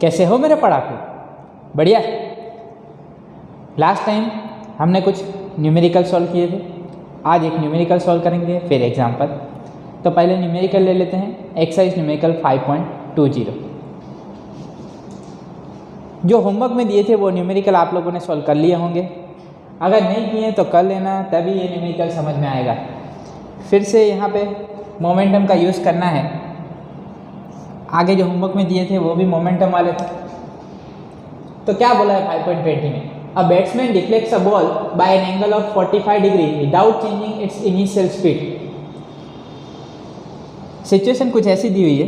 कैसे हो मेरे पढ़ाकू? बढ़िया। लास्ट टाइम हमने कुछ न्यूमेरिकल सॉल्व किए थे, आज एक न्यूमेरिकल सॉल्व करेंगे, फिर एग्जाम्पल। तो पहले न्यूमेरिकल ले लेते हैं, एक्सरसाइज न्यूमेरिकल 5.20। जो होमवर्क में दिए थे वो न्यूमेरिकल आप लोगों ने सॉल्व कर लिए होंगे, अगर नहीं किए तो कर लेना, तभी ये न्यूमेरिकल समझ में आएगा। फिर से यहाँ पे मोमेंटम का यूज़ करना है। आगे जो होमवर्क में दिए थे वो भी मोमेंटम वाले थे। तो क्या बोला है 5.20 में? अ batsman deflects a ball by an angle of 45 degree without changing its initial speed. Situation कुछ ऐसी दी हुई है,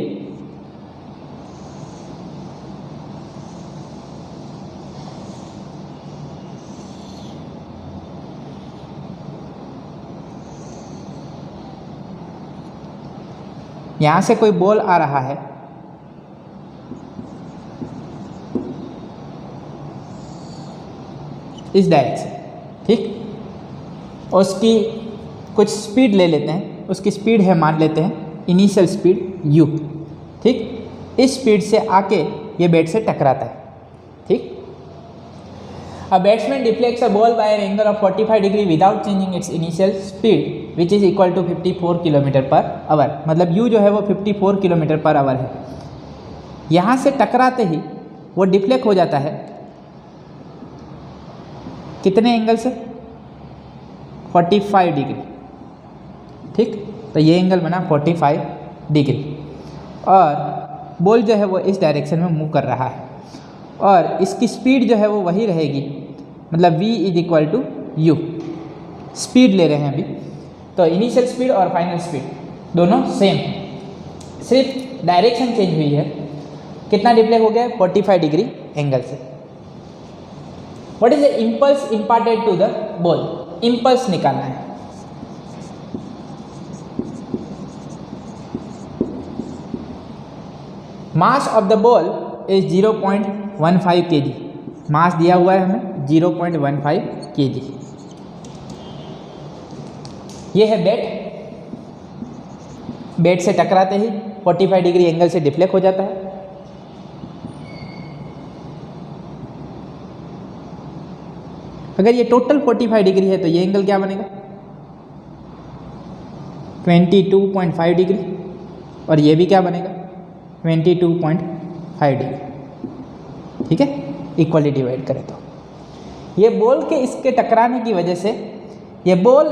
यहां से कोई बॉल आ रहा है, इस डायरेक्शन, ठीक। और उसकी कुछ स्पीड ले लेते हैं, उसकी स्पीड है, मान लेते हैं इनिशियल स्पीड u, ठीक। इस स्पीड से आके ये बैट से टकराता है, ठीक। A batsman deflects a ball by an angle of 45 degree without changing its initial speed which is equal to 54 kilometre per hour. मतलब u जो है वो 54 किलोमीटर पर आवर है। यहाँ से टकराते ही वो डिफ्लेक्ट हो जाता है, कितने एंगल से? 45 डिग्री, ठीक। तो ये एंगल बना 45 डिग्री, और बॉल जो है वो इस डायरेक्शन में मूव कर रहा है, और इसकी स्पीड जो है वो वही रहेगी, मतलब v is equal to U. Speed ले रहे हैं अभी, तो इनिशियल स्पीड और फाइनल स्पीड दोनों सेम, सिर्फ डायरेक्शन चेंज हुई है। कितना डिफ्लेक्ट हो गया? 45 डिग्री एंगल से। What is the impulse imparted to the ball? Impulse निकालना है। Mass of the ball is 0.15 kg। Mass दिया हुआ है हमें 0.15 kg। ये है बैट, बैट से टकराते ही 45 डिग्री एंगल से डिफ्लेक्ट हो जाता है। अगर ये टोटल 45 डिग्री है तो ये एंगल क्या बनेगा? 22.5 डिग्री, और ये भी क्या बनेगा? 22.5 डिग्री, ठीक है। इक्वली डिवाइड करें तो ये बॉल के इसके टकराने की वजह से ये बॉल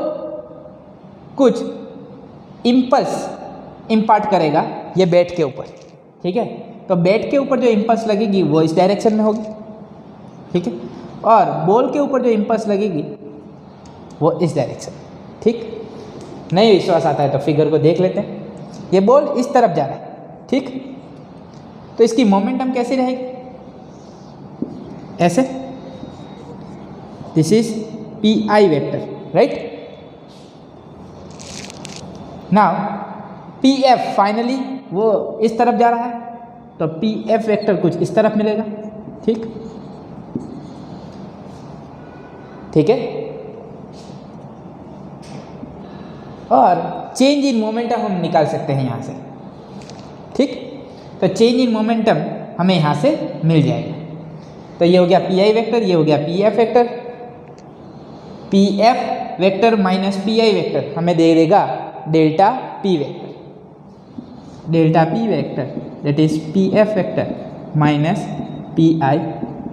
कुछ इम्पल्स इम्पार्ट करेगा ये बैट के ऊपर, ठीक है। तो बैट के ऊपर जो इम्पल्स लगेगी वो इस डायरेक्शन में होगी, ठीक है, और बॉल के ऊपर जो इम्पल्स लगेगी वो इस डायरेक्शन, ठीक। नहीं विश्वास आता है तो फिगर को देख लेते हैं। ये बॉल इस तरफ जा रहा है, ठीक। तो इसकी मोमेंटम कैसी रहेगी? ऐसे, this is P vector, right. Now P F finally वो इस तरफ जा रहा है, तो पी एफ वेक्टर कुछ इस तरफ मिलेगा, ठीक, ठीक है। और चेंज इन मोमेंटम हम निकाल सकते हैं यहाँ से, ठीक। तो चेंज इन मोमेंटम हमें यहाँ से मिल जाएगा। तो ये हो गया पी आई वेक्टर, ये हो गया P F vector. P F vector minus P I vector हमें दे देगा delta P vector. Delta P vector that is P F vector minus P I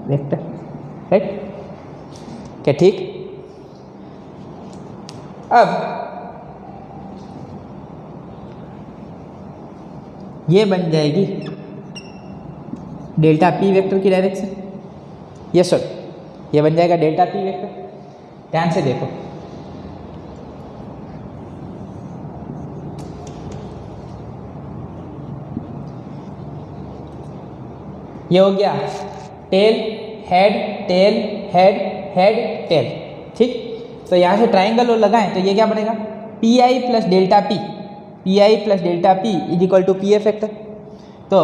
vector, right, क्या, ठीक। अब ये बन जाएगी डेल्टा पी वेक्टर की डायरेक्शन, ये सॉरी, ये बन जाएगा डेल्टा पी वेक्टर। ध्यान से देखो, ये हो गया tail head tail head head tail, ठीक। तो यहाँ से ट्राइंगल और लगाएं तो ये क्या बनेगा? P I plus delta P, P I plus delta P is equal to P F vector. तो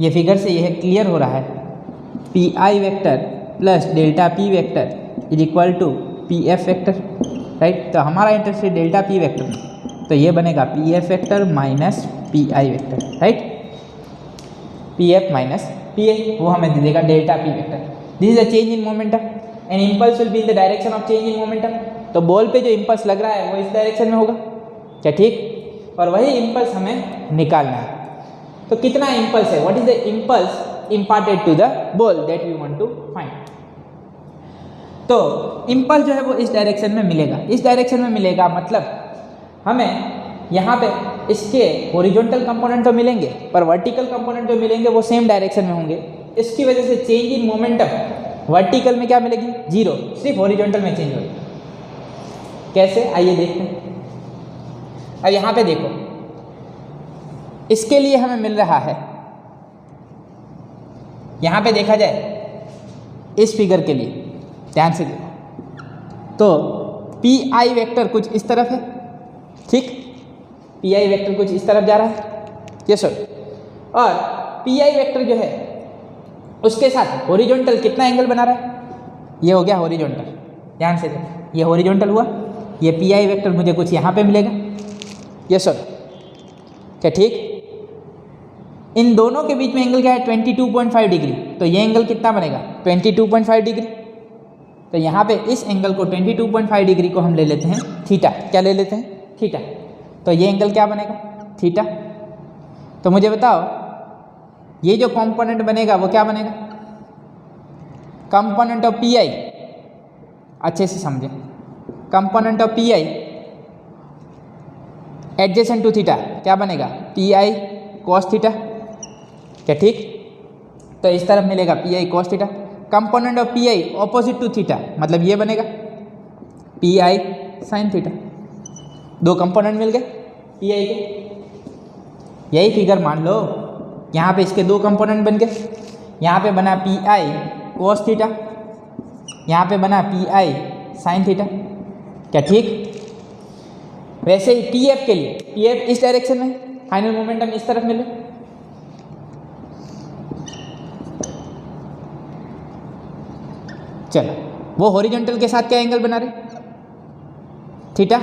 ये फिगर से यह क्लियर हो रहा है, P I vector plus delta P vector is equal to P F vector, right. तो हमारा interest है डेल्टा पी वेक्टर में, तो ये बनेगा P F vector minus P I vector, right. P F minus P आई, वो हमें दे देगा delta P vector. This is a change in momentum and impulse will be in the direction of change in momentum. तो ball पे जो impulse लग रहा है वो इस डायरेक्शन में होगा क्या, ठीक, और वही इम्पल्स हमें निकालना है। तो कितना इम्पल्स है, what is the impulse imparted to the ball that we want to find. तो इम्पल्स जो है वो इस डायरेक्शन में मिलेगा, इस डायरेक्शन में मिलेगा, मतलब हमें यहाँ पे इसके हॉरिजॉन्टल कंपोनेंट तो मिलेंगे पर वर्टिकल कंपोनेंट जो मिलेंगे वो सेम डायरेक्शन में होंगे। इसकी वजह से चेंज इन मोमेंटम वर्टिकल में क्या मिलेगी, जीरो, सिर्फ हॉरिजॉन्टल में चेंज होगी। कैसे, आइए देखते हैं। अब यहाँ पे देखो, इसके लिए हमें मिल रहा है, यहाँ पे देखा जाए इस फिगर के लिए ध्यान से देखो तो पी आई वेक्टर कुछ इस तरफ है, ठीक, पी आई वेक्टर कुछ इस तरफ जा रहा है, ये सर, और पी आई वेक्टर जो है उसके साथ हॉरिजॉन्टल कितना एंगल बना रहा है, ये हो गया हॉरिजॉन्टल, ध्यान से देखो, ये हॉरिजॉन्टल हुआ, ये पी आई वेक्टर मुझे कुछ यहाँ पे मिलेगा, ये सर, क्या ठीक। इन दोनों के बीच में एंगल क्या है, 22.5 डिग्री, तो ये एंगल कितना बनेगा, 22.5 डिग्री। तो यहाँ पे इस एंगल को 22.5 डिग्री को हम ले लेते हैं थीटा, क्या ले लेते हैं, थीटा। तो ये एंगल क्या बनेगा, थीटा। तो मुझे बताओ ये जो कंपोनेंट बनेगा वो क्या बनेगा, कंपोनेंट ऑफ पी आई, अच्छे से समझे, component of P I adjacent to theta क्या बनेगा, पी आई कॉस थीटा, क्या ठीक। तो इस तरफ मिलेगा P I cos theta. Component of P I opposite to theta, मतलब ये बनेगा पी आई साइन थीटा। दो कंपोनेंट मिल गए पी आई के, यही फिगर मान लो, यहाँ पे इसके दो कंपोनेंट बन गए, यहाँ पे बना पी आई कॉस थीटा, यहाँ पे बना पी आई साइन थीटा, क्या ठीक। वैसे ही पी एफ के लिए, पी एफ इस डायरेक्शन में, फाइनल मोमेंटम इस तरफ मिले, चलो वो हॉरिजॉन्टल के साथ क्या एंगल बना रहे, थीटा।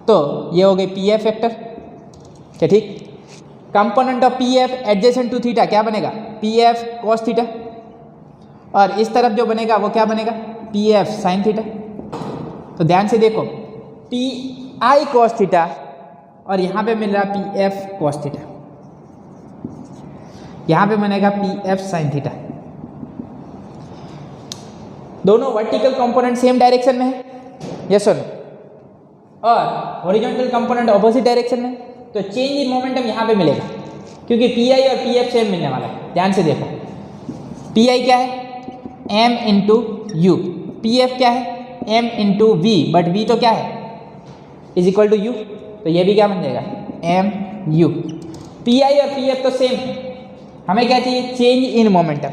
तो ये हो गए पी एफ वेक्टर, क्या ठीक। Component of P F adjacent to theta क्या बनेगा, पी एफ कॉस थीटा, और इस तरफ जो बनेगा वो क्या बनेगा, पी एफ साइन थीटा। तो ध्यान से देखो, पी आई कॉस थीटा और यहाँ पे मिल रहा पी एफ कॉस थीटा, यहाँ पे बनेगा पी एफ साइन थीटा। दोनों वर्टिकल कंपोनेंट सेम डायरेक्शन में है, यस और नो, और हॉरिजॉन्टल कंपोनेंट ऑपोजिट डायरेक्शन में, तो चेंज इन मोमेंटम यहाँ पे मिलेगा क्योंकि पी आई और पी एफ सेम मिलने वाला है। ध्यान से देखो, पी आई क्या है, M into U, P F क्या है, M into V, but V तो क्या है, इज इक्वल टू यू, तो ये भी क्या बन जाएगा, एम यू। पी आई और पी एफ तो सेम, हमें क्या चाहिए, चेंज इन मोमेंटम।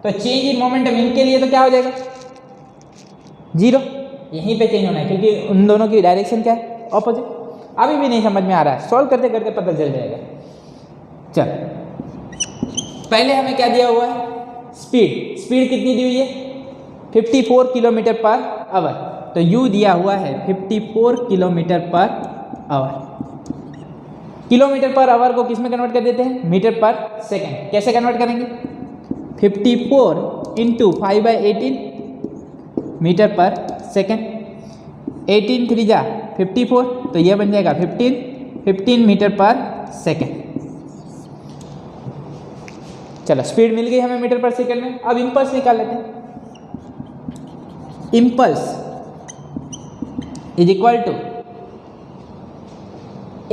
तो चेंज इन मोमेंटम इनके लिए तो क्या हो जाएगा, जीरो, यहीं पे चेंज होना है क्योंकि उन दोनों की डायरेक्शन क्या है, ऑपोजिट। अभी भी नहीं समझ में आ रहा है, सॉल्व करते करते पता चल जाएगा। चल, पहले हमें क्या दिया हुआ है, स्पीड, स्पीड कितनी दी हुई है, 54 किलोमीटर पर आवर, तो u दिया हुआ है 54 kilometre per our. Kilometre per our को किस में कन्वर्ट कर देते हैं, मीटर पर सेकेंड। कैसे कन्वर्ट करेंगे, 54 इंटू 5/18 मीटर पर सेकेंड, 18 3 जा 54, तो ये बन जाएगा 15 मीटर पर सेकेंड। चलो, स्पीड मिल गई हमें मीटर पर सेकेंड में। अब इम्पल्स निकाल लेते हैं। इम्पल्स इज इक्वल टू,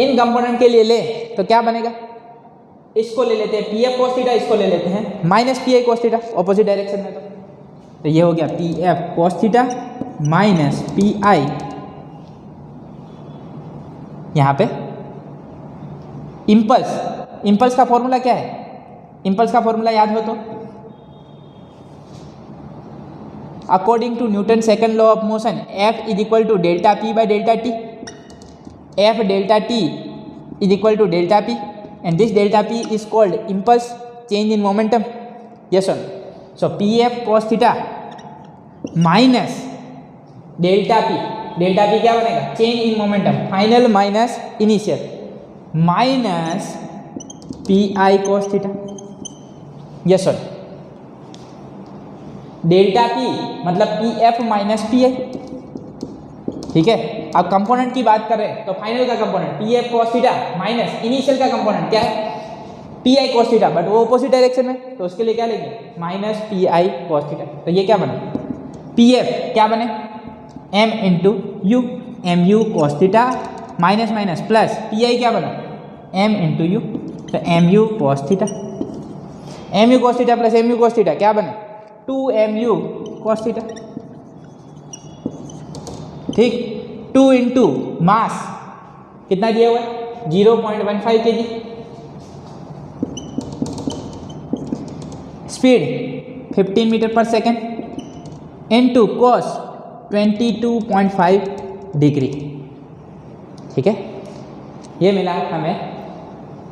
इन कंपोनेंट के लिए ले तो क्या बनेगा, इसको ले लेते हैं पी एफ कॉस थीटा, इसको ले लेते हैं minus P I cos theta, opposite direction में। तो ये हो गया P F cos theta minus P आई, यहाँ पे इम्पल्स, इम्पल्स का फॉर्मूला क्या है, इम्पल्स का फॉर्मूला याद हो तो, according to Newton second law of motion, F is equal to delta P by delta T, F delta T is equal to delta P, and this delta P is called impulse, change in momentum, yes और so P F cos theta minus delta P, delta P क्या बनेगा, change in momentum, final minus initial, minus P I cos theta, yes sir, delta P मतलब P F minus P आई, ठीक है। अब component की बात कर रहे हैं तो फाइनल का component P F cos theta minus initial का कंपोनेंट क्या है P I cos theta, but वो अपोजिट डायरेक्शन में, तो उसके लिए क्या लेंगे minus P I cos theta. तो ये क्या बना पी एफ क्या बने M into U, M U cos theta minus minus plus P I क्या बना एम इंटू यू, तो M U cos theta, M U cos theta plus M U cos theta क्या बना 2mu cos थीटा, ठीक। 2 into mass कितना दिया हुआ है 0.15 kg, speed 15 metre per second into cos 22.5 degree, ठीक है। ये मिला है हमें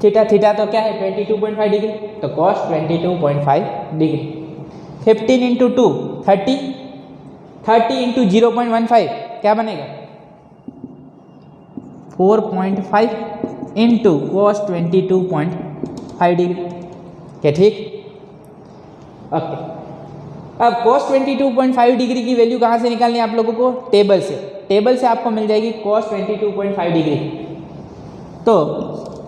थीटा, थीटा तो क्या है 22.5 डिग्री, तो कॉस 22.5 डिग्री। 15 इंटू 2 30, 30 इंटू 0.15 क्या बनेगा 4.5 इंटू कॉस 22.5 डिग्री, क्या ठीक। ओके, अब कॉस 22.5 डिग्री की वैल्यू कहाँ से निकालनी है आप लोगों को टेबल से, टेबल से आपको मिल जाएगी कॉस 22.5 डिग्री। तो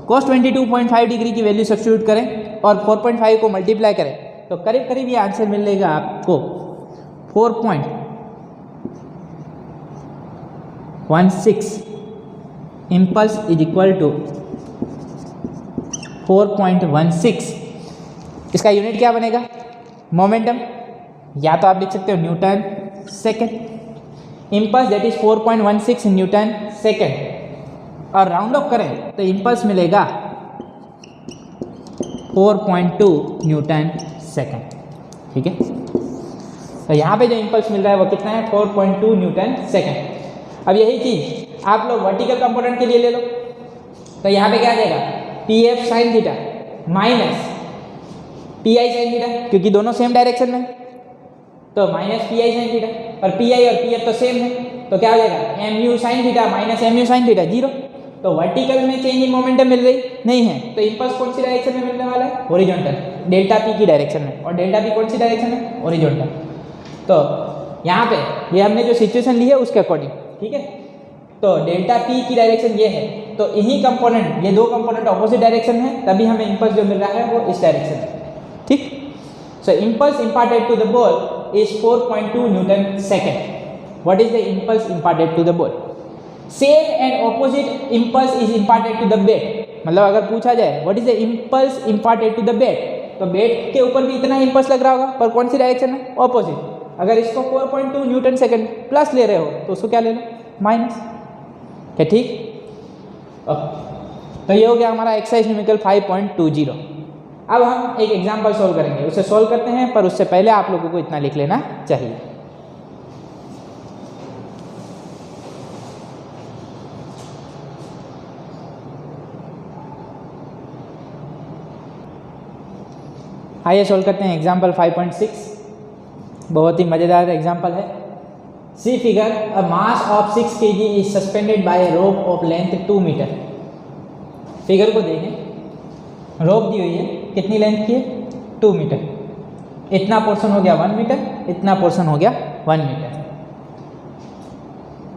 कॉस 22.5 डिग्री की वैल्यू सब्स्टिट्यूट करें और 4.5 को मल्टीप्लाई करें तो करीब करीब ये आंसर मिलेगा आपको 4.16 इम्पल्स इज इक्वल टू 4.16। इसका यूनिट क्या बनेगा मोमेंटम, या तो आप लिख सकते हो Newton second, impulse that is 4.16 Newton second, और राउंड ऑफ करें तो इम्पल्स मिलेगा 4.2 न्यूटन सेकेंड, ठीक है। तो यहाँ पे जो इम्पल्स मिल रहा है वो कितना है 4.2 न्यूटन सेकेंड। अब यही चीज़ आप लोग वर्टिकल कंपोनेंट के लिए ले लो, तो यहाँ पे क्या आ जाएगा P F sine theta minus P I sine theta, क्योंकि दोनों सेम डायरेक्शन में, तो minus P I sine theta, और पी आई और पी एफ तो सेम है, तो क्या हो जाएगा M U sine theta minus M U sine theta 0। तो वर्टिकल में चेंज इन मोमेंटम मिल रही नहीं है, तो इम्पल्स कौन सी डायरेक्शन में मिलने वाला है हॉरिजॉन्टल, डेल्टा पी की डायरेक्शन में, और डेल्टा पी कौन सी डायरेक्शन में हॉरिजॉन्टल। तो यहाँ पे ये हमने जो सिचुएशन ली है उसके अकॉर्डिंग, ठीक है। तो डेल्टा पी की डायरेक्शन ये है, तो यही कंपोनेंट ये दो कंपोनेंट ऑपोजिट डायरेक्शन है, तभी हमें इम्पल्स जो मिल रहा है वो इस डायरेक्शन में, ठीक। So impulse imparted to the ball is 4.2 newton second. What is the impulse imparted to the ball, same and opposite impulse is imparted to the bat. मतलब अगर पूछा जाए what is the impulse imparted to the bat, तो bat के ऊपर भी इतना impulse लग रहा होगा, पर कौन सी डायरेक्शन में ऑपोजिट। अगर इसको 4.2 न्यूटन सेकेंड प्लस ले रहे हो तो उसको क्या ले लो माइनस, क्या ठीक। तो ये हो गया हमारा एक्सरसाइज न्यूमेरिकल 5.20। अब हम एक एग्जाम्पल सॉल्व करेंगे, उसे सॉल्व करते हैं, पर उससे पहले आप लोगों को इतना लिख लेना चाहिए। आइए सॉल्व करते हैं एग्जाम्पल 5.6। बहुत ही मज़ेदार एग्जाम्पल है। See figure, a mass of 6 kg is suspended by a rope of length 2 metre. Figure को देखें, रोप दी हुई है, कितनी लेंथ की है 2 मीटर, इतना पोर्शन हो गया 1 मीटर, इतना पोर्शन हो गया 1 metre.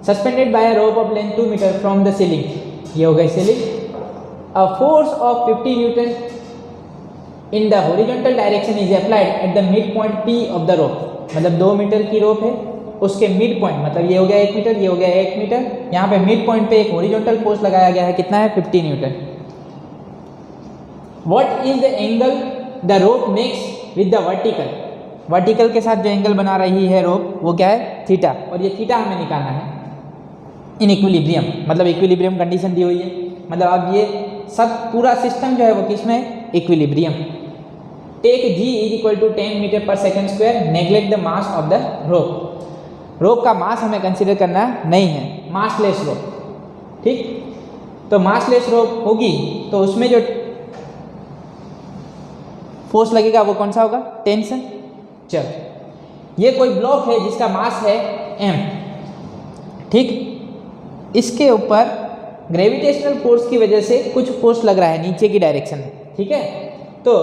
Suspended by a rope of length 2 metre from the ceiling, ये हो गई ceiling. A force of 50 newton in the horizontal direction is applied at the mid point P of the rope. मतलब 2 metre की रोप है, उसके mid point, मतलब ये हो गया 1 मीटर, ये हो गया 1 मीटर, यहाँ पे मिड पॉइंट पे एक हॉरिजॉन्टल फोर्स लगाया गया है, कितना है 50 Newton. What is the angle the rope makes with the vertical. Vertical के साथ जो एंगल बना रही है रोप वो क्या है थीटा, और ये थीटा हमें निकालना है इन इक्विलिब्रियम, मतलब इक्विलिब्रियम कंडीशन दी हुई है। मतलब अब ये सब पूरा सिस्टम जो है वो किस में equilibrium. Take g is equal to 10 metre per second square, neglect the mass of the rope. Rope का मास हमें कंसीडर करना नहीं है, मासलेस रोप, ठीक। तो मासलेस रोप होगी तो उसमें जो फोर्स लगेगा वो कौन सा होगा टेंशन। चल, ये कोई ब्लॉक है जिसका मास है m, ठीक। इसके ऊपर ग्रेविटेशनल फोर्स की वजह से कुछ फोर्स लग रहा है नीचे की डायरेक्शन में, ठीक है। तो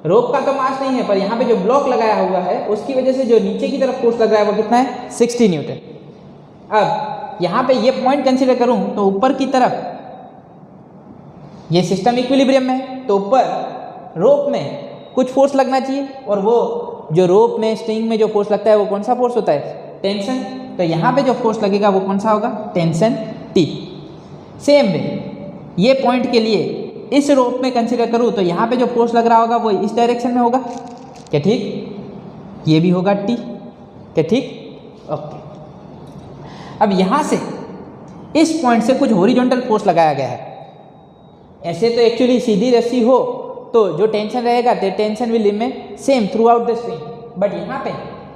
रोप का तो मास नहीं है, पर यहाँ पे जो ब्लॉक लगाया हुआ है उसकी वजह से जो नीचे की तरफ फोर्स लग रहा है वो कितना है 60 न्यूटन। अब यहाँ पे ये पॉइंट कंसीडर करूँ तो ऊपर की तरफ ये सिस्टम इक्विलिब्रियम में है, तो ऊपर रोप में कुछ फोर्स लगना चाहिए, और वो जो रोप में स्ट्रिंग में जो फोर्स लगता है वो कौन सा फोर्स होता है, टेंशन। तो यहाँ पे जो फोर्स लगेगा वो कौन सा होगा, टेंशन T। सेम वे ये पॉइंट के लिए इस रोप में कंसीडर करूँ तो यहाँ पे जो फोर्स लग रहा होगा वो इस डायरेक्शन में होगा क्या, ठीक। ये भी होगा T क्या, ठीक, ओके। अब यहाँ से इस पॉइंट से कुछ हॉरिजॉन्टल फोर्स लगाया गया है। ऐसे तो एक्चुअली सीधी रस्सी हो तो जो टेंशन रहेगा tension will remain same through out the string, but यहाँ पे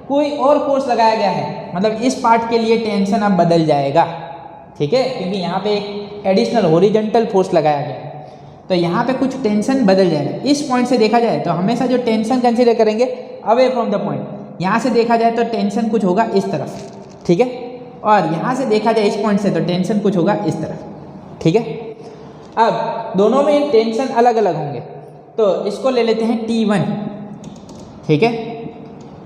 कोई और फोर्स लगाया गया है, मतलब इस पार्ट के लिए टेंशन अब बदल जाएगा, ठीक है, क्योंकि यहाँ पे एक एडिशनल हॉरिजॉन्टल फोर्स लगाया गया है, तो यहाँ पे कुछ टेंशन बदल जाएगा। इस पॉइंट से देखा जाए तो हमेशा जो टेंशन कंसीडर करेंगे अवे फ्रॉम द पॉइंट, यहाँ से देखा जाए तो टेंशन कुछ होगा इस तरफ, ठीक है, और यहाँ से देखा जाए इस पॉइंट से तो टेंशन कुछ होगा इस तरफ, ठीक है। अब दोनों में टेंशन अलग अलग होंगे, तो इसको ले लेते हैं T1, ठीक है।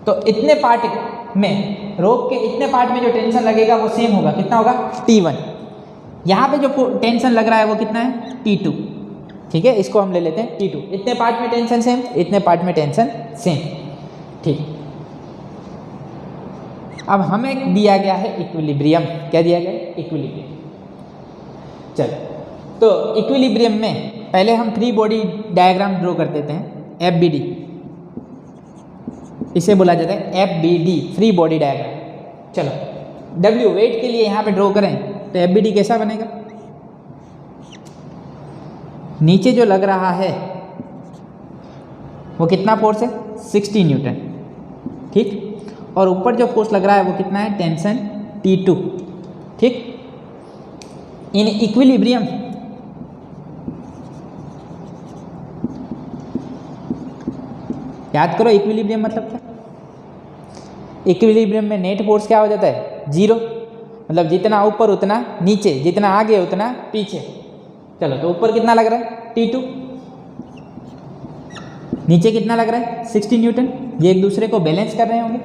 तो इतने पार्ट में, रोप के इतने पार्ट में जो टेंशन लगेगा वो सेम होगा, कितना होगा T1। यहाँ पे जो टेंशन लग रहा है वो कितना है T2, ठीक है, इसको हम ले लेते हैं T2। इतने पार्ट में टेंशन सेम, इतने पार्ट में टेंशन सेम, ठीक। अब हमें दिया गया है इक्विलिब्रियम, क्या दिया गया है, इक्विलिब्रियम। चलो, तो इक्विलिब्रियम में पहले हम फ्री बॉडी डायग्राम ड्रॉ कर देते हैं, FBD, इसे बोला जाता है FBD, फ्री बॉडी डायग्राम। चलो, W वेट के लिए यहाँ पे ड्रॉ करें तो FBD कैसा बनेगा, नीचे जो लग रहा है वो कितना फोर्स है 60 न्यूटन, ठीक, और ऊपर जो फोर्स लग रहा है वो कितना है, टेंशन T2, ठीक। इन इक्विलिब्रियम याद करो, इक्विलिब्रियम मतलब क्या, इक्विलिब्रियम में नेट फोर्स क्या हो जाता है, जीरो, मतलब जितना ऊपर उतना नीचे, जितना आगे उतना पीछे। चलो, तो ऊपर कितना लग रहा है T2, नीचे कितना लग रहा है 60 न्यूटन, ये एक दूसरे को बैलेंस कर रहे होंगे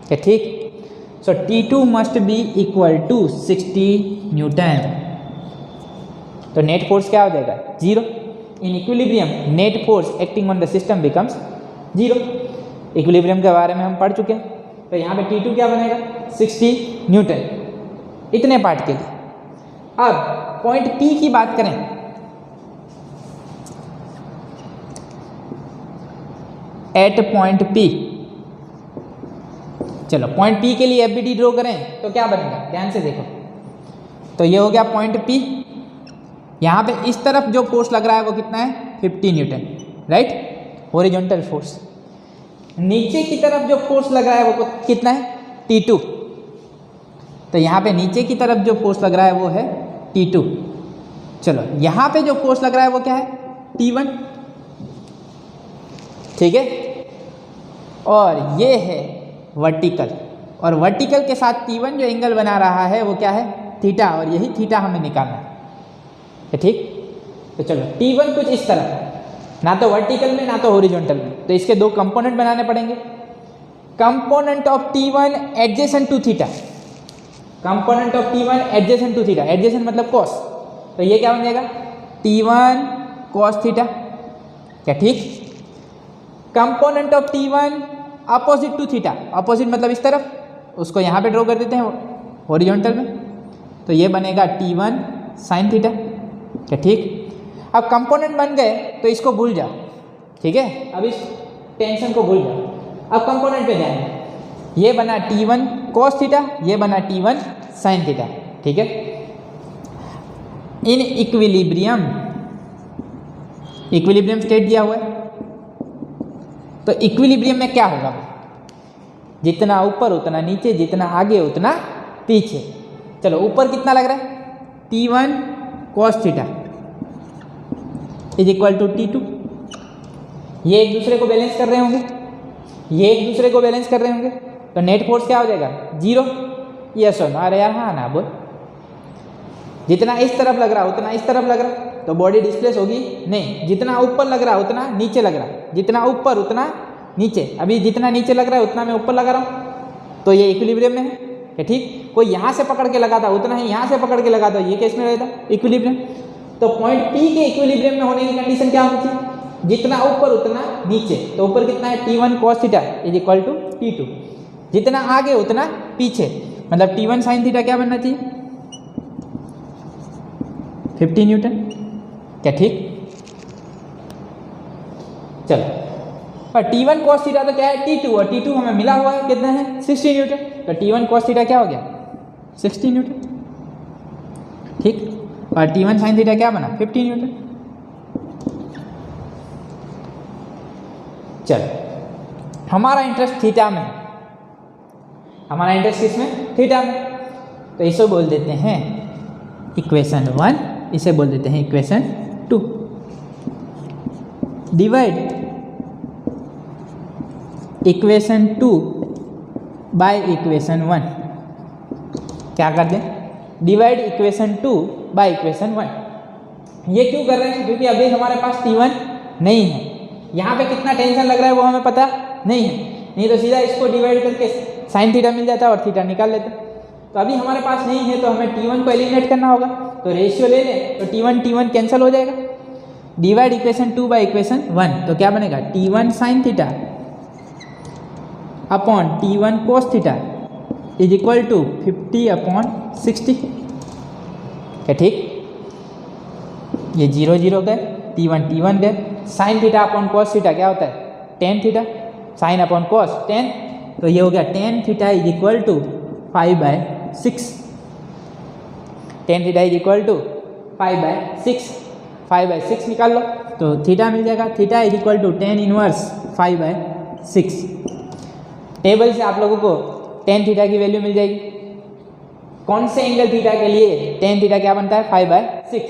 क्या, ठीक। So T2 must be equal to 60 newton, तो नेट फोर्स क्या हो जाएगा, zero. In equilibrium net force acting on the system becomes zero. Equilibrium के बारे में हम पढ़ चुके हैं, तो यहाँ पे T2 क्या बनेगा 60 न्यूटन, इतने पार्ट के लिए। अब पॉइंट P की बात करें, एट पॉइंट P, चलो पॉइंट P के लिए FBD ड्रॉ करें तो क्या बनेगा, ध्यान से देखो, तो ये हो गया पॉइंट P। यहाँ पे इस तरफ जो फोर्स लग रहा है वो कितना है 50 न्यूटन, राइट, हॉरिजॉन्टल फोर्स। नीचे की तरफ जो फोर्स लग रहा है वो कितना है T2, तो यहाँ पे नीचे की तरफ जो फोर्स लग रहा है वो है T2। चलो, यहाँ पे जो फोर्स लग रहा है वो क्या है T1, ठीक है, और ये है वर्टिकल, और वर्टिकल के साथ T1 जो एंगल बना रहा है वो क्या है थीटा, और यही थीटा हमें निकालना है, ठीक। तो चलो, T1 कुछ इस तरह है, ना तो वर्टिकल में ना तो हॉरिजॉन्टल में, तो इसके दो कंपोनेंट बनाने पड़ेंगे। Component of T1 adjacent to theta, component of T1 adjacent to theta, adjacent मतलब कॉस, तो ये क्या बन जाएगा T1 कॉस थीटा, क्या, ठीक। Component of T1 opposite to theta, opposite मतलब इस तरफ, उसको यहाँ पे ड्रॉ कर देते हैं हॉरिजॉन्टल में, तो ये बनेगा T1 साइन थीटा, क्या, ठीक। अब कंपोनेंट बन गए तो इसको भूल जाओ, ठीक है, अब इस टेंशन को भूल जाओ, अब कंपोनेंट पे जाएंगे, ये बना T1 cos थीटा, ये बना T1 sin थीटा, ठीक है। इन इक्विलिब्रियम, इक्विलिब्रियम स्टेट दिया हुआ है, तो इक्विलिब्रियम में क्या होगा, जितना ऊपर उतना नीचे, जितना आगे उतना पीछे। चलो, ऊपर कितना लग रहा है T1 cos theta is equal to T2, ये एक दूसरे को बैलेंस कर रहे होंगे, ये एक दूसरे को बैलेंस कर रहे होंगे, तो नेट फोर्स क्या हो जाएगा जीरो, यस और नो, अरे यार हाँ ना बोल, जितना इस तरफ लग रहा उतना इस तरफ लग रहा, तो बॉडी डिस्प्लेस होगी नहीं, जितना ऊपर लग रहा है उतना नीचे लग रहा है, जितना ऊपर उतना नीचे। अभी जितना नीचे लग रहा है उतना मैं ऊपर लगा रहा हूँ, तो ये इक्विलिब्रियम में है। ठीक, कोई यहाँ से पकड़ के लगाता उतना ही यहाँ से पकड़ के लगाता, ये केस में रहता इक्विलिब्रियम। तो पॉइंट P के इक्विलिब्रियम में होने की कंडीशन क्या होनी चाहिए, जितना ऊपर उतना नीचे। तो ऊपर कितना है T1 cos theta is equal to T2, जितना आगे उतना पीछे, मतलब T1 sin थीटा क्या बनना चाहिए 50 न्यूटन। क्या ठीक, चलो। और T1 cos थीटा तो क्या है T2, और T2 हमें मिला हुआ है कितना है 60 न्यूटन। तो T1 cos थीटा क्या हो गया 60 न्यूटन। ठीक, और T1 sin थीटा क्या बना 50 न्यूटन। चलो, हमारा इंटरेस्ट थीटा में है, हमारा इंटरेस्ट किसमें थीटा में। तो इसे बोल देते हैं इक्वेशन 1, इसे बोल देते हैं equation 2। Divide equation 2 by equation 1। क्या कर दें, डिवाइड इक्वेशन 2 बाय इक्वेशन 1। ये क्यों कर रहे हैं, क्योंकि अभी हमारे पास T1 नहीं है, यहाँ पे कितना टेंशन लग रहा है वो हमें पता नहीं है, नहीं तो सीधा इसको डिवाइड करके साइन थीटा मिल जाता और थीटा निकाल लेते। तो अभी हमारे पास नहीं है, तो हमें T1 को एलिमिनेट करना होगा। तो रेशियो ले लें तो T1 कैंसिल हो जाएगा। डिवाइड इक्वेशन 2 बाय इक्वेशन 1, तो क्या बनेगा T1 sine theta upon T1 cos theta is equal to 50/60। क्या ठीक, ये 0 0 गए, T1 गए। Sine theta upon cos theta क्या होता है tan theta, sine upon cos tan, तो ये हो गया tan theta is equal to 5/6। tan theta is equal to 5/6, 5/6 निकाल लो तो थीटा मिल जाएगा। Theta is equal to tan inverse 5/6। Table से आप लोगों को tan थीटा की वैल्यू मिल जाएगी। कौन से एंगल थीटा के लिए tan थीटा क्या बनता है 5/6,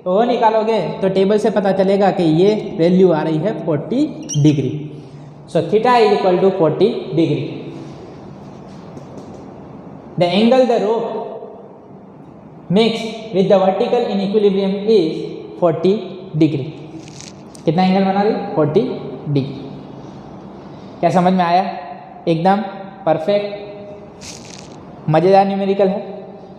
तो वो निकालोगे तो टेबल से पता चलेगा कि ये वैल्यू आ रही है 40 degree. So theta is equal to 40 degree. The angle the rope makes with the vertical in equilibrium is 40 degree. कितना एंगल बना रही 40 डिग्री। क्या समझ में आया, एकदम परफेक्ट मज़ेदार न्यूमेरिकल है।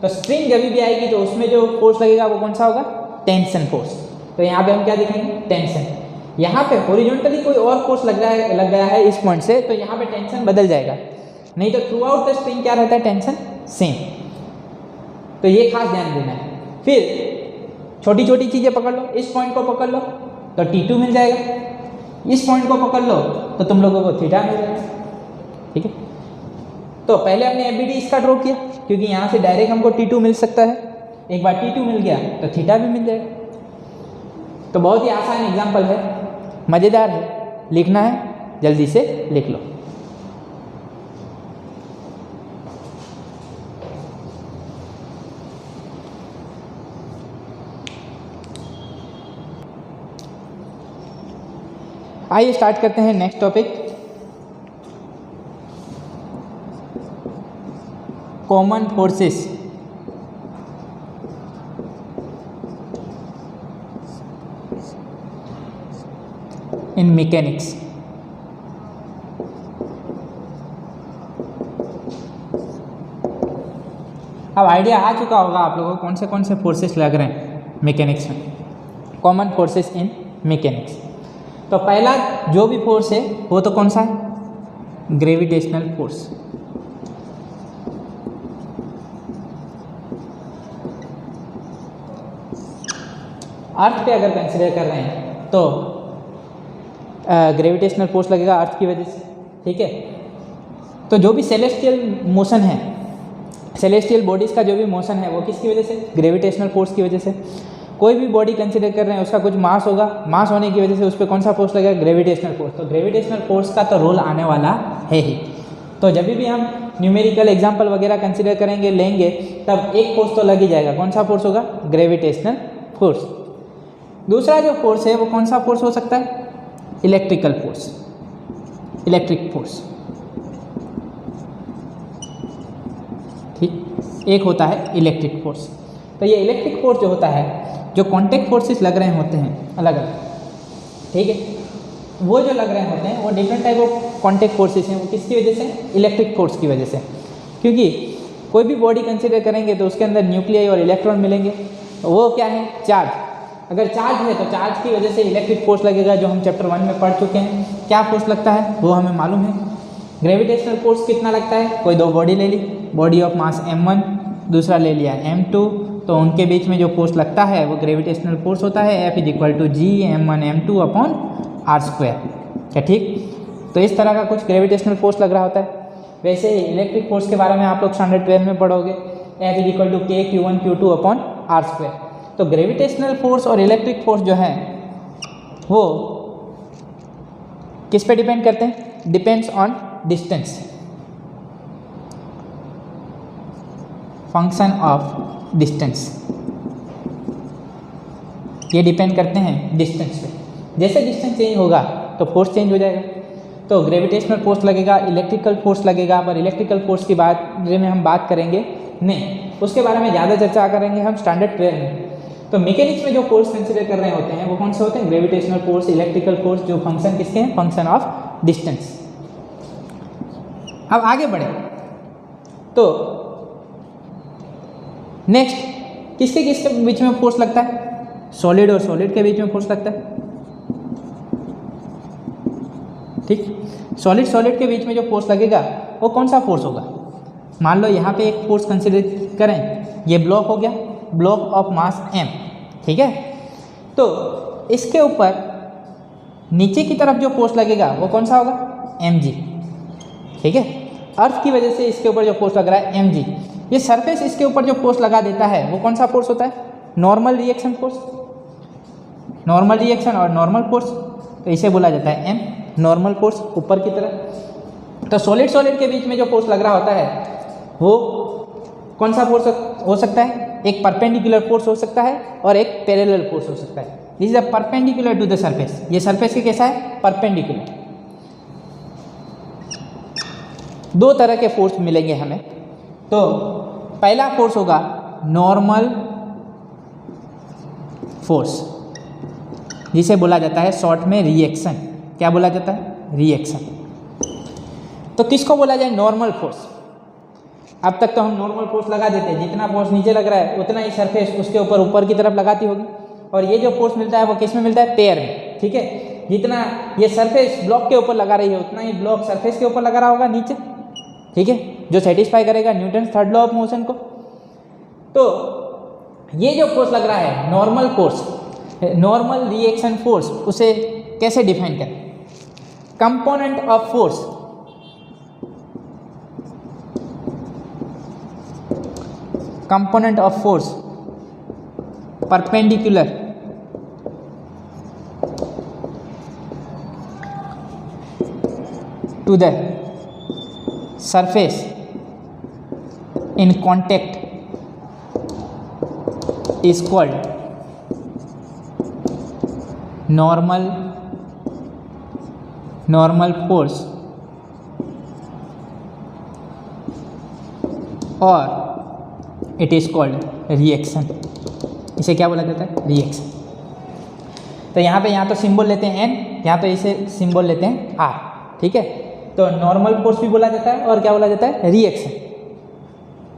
तो स्प्रिंग जब भी आएगी तो उसमें जो फोर्स लगेगा वो कौन सा होगा टेंशन फोर्स। तो यहाँ पे हम क्या दिखाएंगे टेंशन। यहाँ पे हॉरिजॉन्टली कोई और फोर्स लग गया है इस पॉइंट से, तो यहाँ पे टेंशन बदल जाएगा, नहीं तो थ्रू आउट द स्प्रिंग क्या रहता है टेंशन सेम। तो ये खास ध्यान देना है। फिर छोटी छोटी चीज़ें पकड़ लो, इस पॉइंट को पकड़ लो तो T2 मिल जाएगा, इस पॉइंट को पकड़ लो तो तुम लोगों को थीटा मिल जाएगा। ठीक है, तो पहले हमने एबीडी इसका ड्रॉ किया क्योंकि यहाँ से डायरेक्ट हमको T2 मिल सकता है। एक बार T2 मिल गया तो थीटा भी मिल जाएगा। तो बहुत ही आसान एग्जाम्पल है, मज़ेदार है, लिखना है जल्दी से लिख लो। आइए स्टार्ट करते हैं next topic, common forces in mechanics. अब आइडिया आ चुका होगा आप लोगों को कौन से फोर्सेस लग रहे हैं मैकेनिक्स में, कॉमन फोर्सेस इन मैकेनिक्स। तो पहला जो भी फोर्स है वो तो कौन सा है ग्रेविटेशनल फोर्स। अर्थ पे अगर कंसिडर कर रहे हैं तो ग्रेविटेशनल फोर्स लगेगा अर्थ की वजह से। ठीक है, तो जो भी सेलेस्टियल मोशन है, सेलेस्टियल बॉडीज़ का जो भी मोशन है वो किसकी वजह से ग्रेविटेशनल फोर्स की वजह से। कोई भी बॉडी कंसिडर कर रहे हैं उसका कुछ मास होगा, मास होने की वजह से उस पर कौन सा फोर्स लगेगा ग्रेविटेशनल फोर्स। तो ग्रेविटेशनल फोर्स का तो रोल आने वाला है ही। तो जब भी हम न्यूमेरिकल एग्जाम्पल वगैरह कंसिडर करेंगे लेंगे तब एक फोर्स तो लग ही जाएगा। कौन सा फोर्स होगा ग्रेविटेशनल फोर्स। दूसरा जो फोर्स है वो कौन सा फोर्स हो सकता है इलेक्ट्रिकल फोर्स, इलेक्ट्रिक फोर्स। ठीक, एक होता है इलेक्ट्रिक फोर्स। तो ये इलेक्ट्रिक फोर्स जो होता है, जो कॉन्टैक्ट फोर्सेस लग रहे होते हैं अलग अलग, ठीक है, वो जो लग रहे होते हैं वो different type of contact forces हैं। वो किसकी वजह से? इलेक्ट्रिक फोर्स की वजह से। क्योंकि कोई भी बॉडी कंसिडर करेंगे तो उसके अंदर न्यूक्लियाई और इलेक्ट्रॉन मिलेंगे, वो क्या है? चार्ज। अगर चार्ज है तो चार्ज की वजह से इलेक्ट्रिक फोर्स लगेगा, जो हम चैप्टर 1 में पढ़ चुके हैं। क्या फोर्स लगता है वो हमें मालूम है। ग्रेविटेशनल फोर्स कितना लगता है? कोई दो बॉडी ले ली, बॉडी ऑफ मास m1, दूसरा ले लिया m2, तो उनके बीच में जो फोर्स लगता है वो ग्रेविटेशनल फोर्स होता है F = G m1 m2 upon r²। क्या ठीक? तो इस तरह का कुछ ग्रेविटेशनल फोर्स लग रहा होता है। वैसे ही इलेक्ट्रिक फोर्स के बारे में आप लोग स्टैंडर्ड 12 में पढ़ोगे, F = K q1 q2 upon r²। तो ग्रेविटेशनल फोर्स और इलेक्ट्रिक फोर्स जो है वो किस पे डिपेंड करते हैं? Depends on distance, function of distance. ये डिपेंड करते हैं डिस्टेंस पे। जैसे डिस्टेंस चेंज होगा तो फोर्स चेंज हो जाएगा। तो ग्रेविटेशनल फोर्स लगेगा, इलेक्ट्रिकल फोर्स लगेगा, पर इलेक्ट्रिकल फोर्स की बात में हम बात करेंगे नहीं, उसके बारे में ज़्यादा चर्चा करेंगे हम स्टैंडर्ड 12 में। तो मैकेनिक्स में जो फोर्स कंसिडर कर रहे होते हैं वो कौन से होते हैं? ग्रेविटेशनल फोर्स, इलेक्ट्रिकल फोर्स, जो फंक्शन किसके हैं? Function of distance. अब आगे बढ़े तो नेक्स्ट किसके किसके बीच में फोर्स लगता है? सॉलिड और सॉलिड के बीच में फोर्स लगता है, ठीक। सॉलिड सॉलिड के बीच में जो फोर्स लगेगा वो कौन सा फोर्स होगा? मान लो यहाँ पे एक फोर्स कंसिडर करें, ये ब्लॉक हो गया, ब्लॉक ऑफ मास m, ठीक है। तो इसके ऊपर नीचे की तरफ जो फोर्स लगेगा वो कौन सा होगा? mg, ठीक है। अर्थ की वजह से इसके ऊपर जो फोर्स लग रहा है mg, ये सरफेस इसके ऊपर जो फोर्स लगा देता है वो कौन सा फोर्स होता है? Normal reaction force. Normal reaction और नॉर्मल फोर्स, तो इसे बोला जाता है m, नॉर्मल फोर्स ऊपर की तरफ। तो सॉलिड सॉलिड के बीच में जो फोर्स लग रहा होता है वो कौन सा फोर्स हो सकता है? एक परपेंडिकुलर फोर्स हो सकता है और एक पैरेलल फोर्स हो सकता है। This is a perpendicular to the surface. ये सरफेस के कैसा है? परपेंडिकुलर। दो तरह के फोर्स मिलेंगे हमें। तो पहला फोर्स होगा नॉर्मल फोर्स, जिसे बोला जाता है शॉर्ट में रिएक्शन। क्या बोला जाता है? रिएक्शन। तो किसको बोला जाए नॉर्मल फोर्स? अब तक तो हम नॉर्मल फोर्स लगा देते हैं, जितना फोर्स नीचे लग रहा है उतना ही सरफेस उसके ऊपर की तरफ लगाती होगी, और ये जो फोर्स मिलता है वो किस में मिलता है? पेयर में, ठीक है। जितना ये सरफेस ब्लॉक के ऊपर लगा रही है उतना ही ब्लॉक सरफेस के ऊपर लगा रहा होगा नीचे, ठीक है, जो सेटिस्फाई करेगा Newton third law of motion को। तो ये जो फोर्स लग रहा है normal force, normal reaction force, उसे कैसे डिफाइन करें? Component of force, component of force perpendicular to the surface in contact is called normal force और इट इज़ कॉल्ड रिएक्शन। इसे क्या बोला जाता है? रिएक्शन। तो यहाँ तो सिंबल लेते हैं n, यहाँ तो इसे सिंबल लेते हैं r, ठीक है। तो नॉर्मल फोर्स भी बोला जाता है और क्या बोला जाता है? रिएक्शन।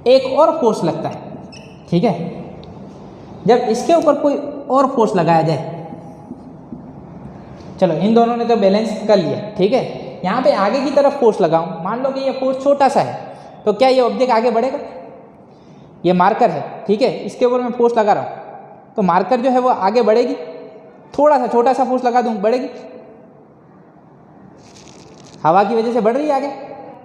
एक और फोर्स लगता है, ठीक है। जब इसके ऊपर कोई और फोर्स लगाया जाए, चलो इन दोनों ने तो बैलेंस कर लिया, ठीक है। यहाँ पे आगे की तरफ फोर्स लगाऊं, मान लो कि ये फोर्स छोटा सा है, तो क्या ये ऑब्जेक्ट आगे बढ़ेगा? ये मार्कर है, ठीक है, इसके ऊपर मैं फोर्स लगा रहा हूँ, तो मार्कर जो है वो आगे बढ़ेगी। थोड़ा सा छोटा सा फोर्स लगा दूँ, बढ़ेगी? हवा की वजह से बढ़ रही है आगे?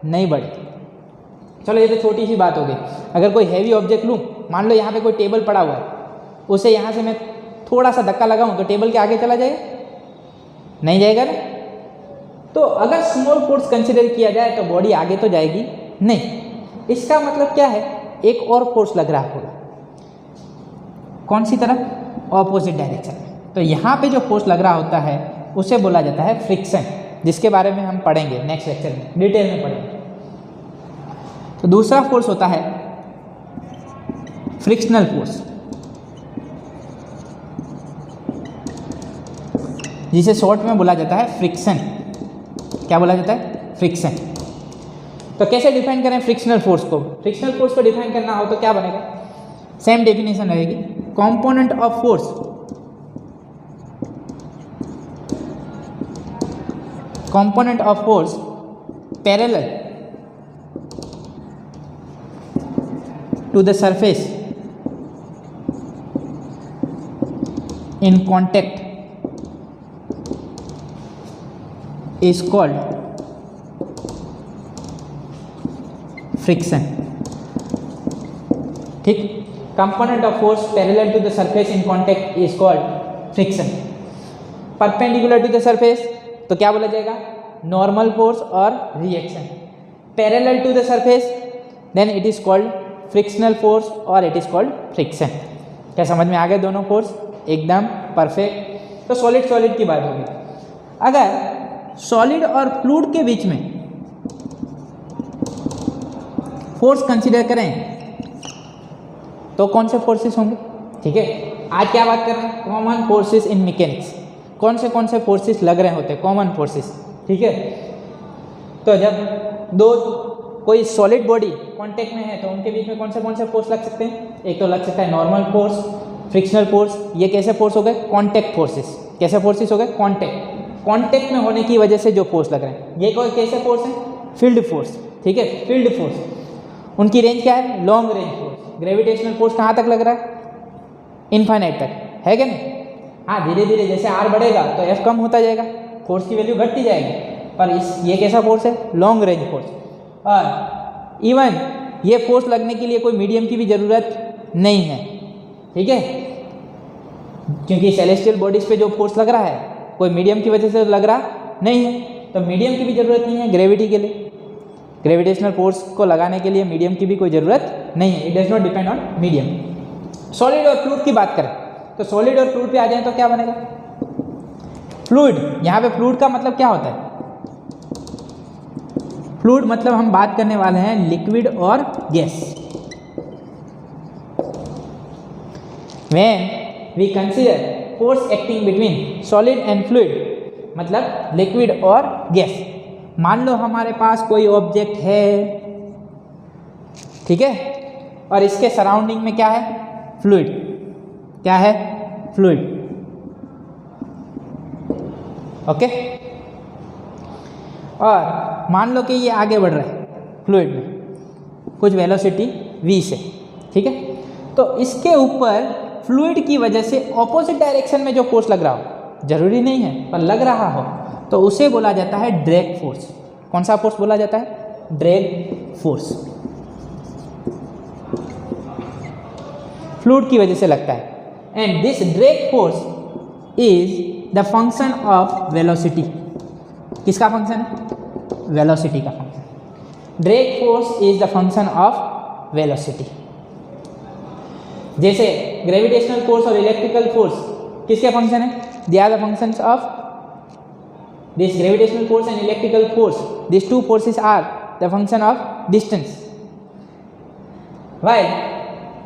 नहीं बढ़ेगी। चलो ये तो छोटी सी बात हो गई। अगर कोई हैवी ऑब्जेक्ट लूँ, मान लो यहाँ पे कोई टेबल पड़ा हुआ है, उसे यहाँ से मैं थोड़ा सा धक्का लगाऊँ तो टेबल के आगे चला जाएगा? नहीं जाएगा ना। तो अगर स्मॉल फोर्स कंसिडर किया जाए तो बॉडी आगे तो जाएगी नहीं। इसका मतलब क्या है? एक और फोर्स लग रहा होगा, कौन सी तरफ? ऑपोजिट डायरेक्शन में। तो यहाँ पे जो फोर्स लग रहा होता है उसे बोला जाता है फ्रिक्शन, जिसके बारे में हम पढ़ेंगे नेक्स्ट लेक्चर में, डिटेल में पढ़ेंगे। तो दूसरा फोर्स होता है फ्रिक्शनल फोर्स। जिसे शॉर्ट में बोला जाता है फ्रिक्शन। क्या बोला जाता है? फ्रिक्शन। तो कैसे डिफाइन करें फ्रिक्शनल फोर्स को? फ्रिक्शनल फोर्स को डिफाइन करना हो तो क्या बनेगा? सेम डेफिनेशन रहेगी, component of force parallel to the surface in contact is called friction। ठीक, component of force parallel to the surface in contact is called friction. Perpendicular to the surface तो क्या बोला जाएगा? नॉर्मल फोर्स और reaction. Parallel to the surface then it is called frictional force और it is called friction. क्या समझ में आ गए दोनों फोर्स? एकदम परफेक्ट। तो सॉलिड की बात होगी। अगर सॉलिड और फ्लूइड के बीच में फोर्स कंसीडर करें तो कौन से फोर्सेस होंगे? ठीक है, आज क्या बात कर रहे हैं? Common forces in mechanics. कौन से फोर्सेस लग रहे होते हैं? Common forces. ठीक है, तो जब दो कोई सॉलिड बॉडी कांटेक्ट में है तो उनके बीच में कौन से फोर्स लग सकते हैं? एक तो लग सकता है नॉर्मल फोर्स, फ्रिक्शनल फोर्स। ये कैसे फोर्स हो गए? Contact forces. कैसे फोर्सेस हो गए? कॉन्टैक्ट में होने की वजह से जो फोर्स लग रहे हैं, ये कोई कैसे फोर्स है? Field force. ठीक है, फील्ड फोर्स। उनकी रेंज क्या है? Long range force. Gravitational force कहाँ तक लग रहा है? इनफाइनाइट तक, है क्या नहीं? हाँ, धीरे धीरे जैसे आर बढ़ेगा तो एफ कम होता जाएगा, फोर्स की वैल्यू घटती जाएगी। पर ये कैसा फोर्स है? Long range force. और इवन ये फोर्स लगने के लिए कोई मीडियम की भी ज़रूरत नहीं है। ठीक है, क्योंकि सेलेस्टियल बॉडीज़ पे जो फोर्स लग रहा है कोई मीडियम की वजह से लग रहा नहीं है, तो मीडियम की भी ज़रूरत नहीं है ग्रेविटी के लिए। ग्रेविटेशनल फोर्स को लगाने के लिए मीडियम की भी कोई ज़रूरत नहीं है। It does not depend on medium. Solid और फ्लूइड की बात करें तो सॉलिड और फ्लूइड पे आ जाए तो क्या बनेगा? फ्लूइड। यहाँ पे फ्लूइड का मतलब क्या होता है? फ्लूइड मतलब हम बात करने वाले हैं लिक्विड और gas. When we consider force acting between solid and fluid मतलब लिक्विड और गैस। मान लो हमारे पास कोई ऑब्जेक्ट है, ठीक है, और इसके सराउंडिंग में क्या है? फ्लूइड। क्या है? फ्लूइड। ओके, और मान लो कि ये आगे बढ़ रहा है फ्लूइड में कुछ वेलोसिटी v से। ठीक है, तो इसके ऊपर फ्लूइड की वजह से ऑपोजिट डायरेक्शन में जो फोर्स लग रहा हो, जरूरी नहीं है पर लग रहा हो, तो उसे बोला जाता है ड्रैग फोर्स। कौन सा फोर्स बोला जाता है? Drag force. फ्लूइड की वजह से लगता है। And this drag force is the function of velocity. किसका फंक्शन है? वेलोसिटी का function. Drag force is the function of velocity. जैसे ग्रेविटेशनल फोर्स और इलेक्ट्रिकल फोर्स किसके फंक्शन है? They are the functions of this gravitational force and electrical force. This two forces are the function of distance, while